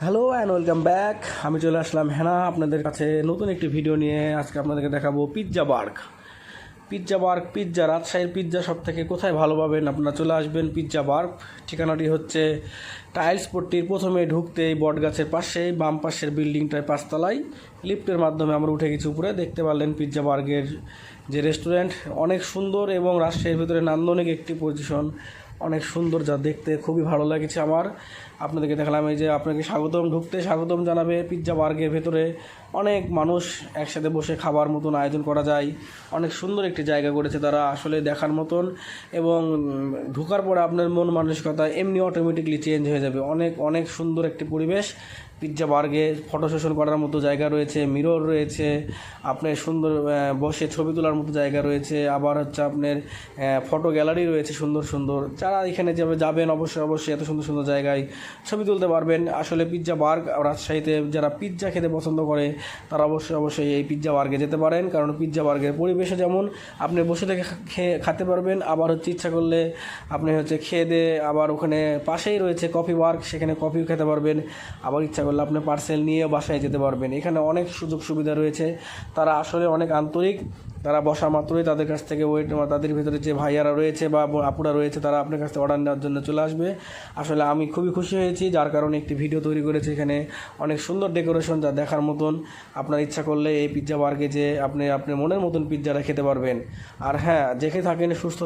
Hello and welcome back. আমি চলে আসলাম হেনা আপনাদের কাছে নতুন একটি ভিডিও নিয়ে। আজকে আপনাদেরকে দেখাবো পিৎজা বার্গ। পিৎজা রাজশাহীর পিৎজা সব থেকে কোথায় ভালো পাবেন আপনারা চলে আসবেন পিৎজা বার্গ। ঠিকানাটি হচ্ছে টাইলস পট্টির প্রথমে ঢুকতেই বটগাছের পাশেই বাম পাশের বিল্ডিংটায় 5 তলায় লিফটের মাধ্যমে আমরা উঠে গেছি উপরে। দেখতে পারলেন পিৎজা বার্গের যে রেস্টুরেন্ট অনেক সুন্দর এবং রাজশাহীর ভিতরে নান্দনিক একটি পজিশন, অনেক সুন্দর, যা দেখতে খুবই ভালো লাগছে আমার। আপনাদেরকে দেখালাম এই যে আপনাকে স্বাগতম জানাবে পিৎজা বার্গের ভেতরে। অনেক মানুষ একসাথে বসে খাবার মতন আয়োজন করা যায়। অনেক সুন্দর একটি জায়গা করেছে তারা, আসলে দেখার মতন। এবং ঢোকার পরে আপনার মন মানসিকতা এমনি অটোমেটিকলি চেঞ্জ হয়ে যাবে। অনেক অনেক সুন্দর একটি পরিবেশ পিৎজা বার্গে। ফটো সেশন করার মতো জায়গা রয়েছে, মিরর রয়েছে, আপনার সুন্দর বসে ছবি তোলার মতো জায়গা রয়েছে। আবার হচ্ছে আপনার ফটো গ্যালারি রয়েছে সুন্দর সুন্দর। যারা এখানে যাবেন অবশ্যই এত সুন্দর সুন্দর জায়গায় ছবি তুলতে পারবেন। আসলে পিৎজা বার্গ রাজশাহীতে যারা পিৎজা খেতে পছন্দ করে তারা অবশ্যই এই পিৎজা বার্গে যেতে পারেন, কারণ পিৎজা বার্গের পরিবেশে যেমন আপনি বসে থেকে খেতে পারবেন, আবার হচ্ছে ইচ্ছা করলে আপনি হচ্ছে খেয়ে দিয়ে আবার ওখানে পাশেই রয়েছে কফি বার্গ, সেখানে কফিও খেতে পারবেন। আবার ইচ্ছা করলে আপনি পার্সেল নিয়ে বাসায় যেতে পারবেন। এখানে অনেক সুযোগ সুবিধা রয়েছে। তারা আসলে অনেক আন্তরিক। তারা বসা মাত্রই তাদের কাছ থেকে তাদের ভিতরে যে ভাইয়ারা রয়েছে বা আপুরা রয়েছে তারা আপনার কাছ থেকে অর্ডার নেওয়ার জন্য চলে আসবে। আসলে আমি খুবই খুশি হয়েছি, যার কারণে একটি ভিডিও তৈরি করেছি। এখানে অনেক সুন্দর ডেকোরেশন, যা দেখার মতন। আপনার ইচ্ছা করলে এই পিৎজা বার্গে যে আপনি আপনার মনের মতন পিৎজাটা খেতে পারবেন। আর হ্যাঁ, যেখানে থাকেন সুস্থ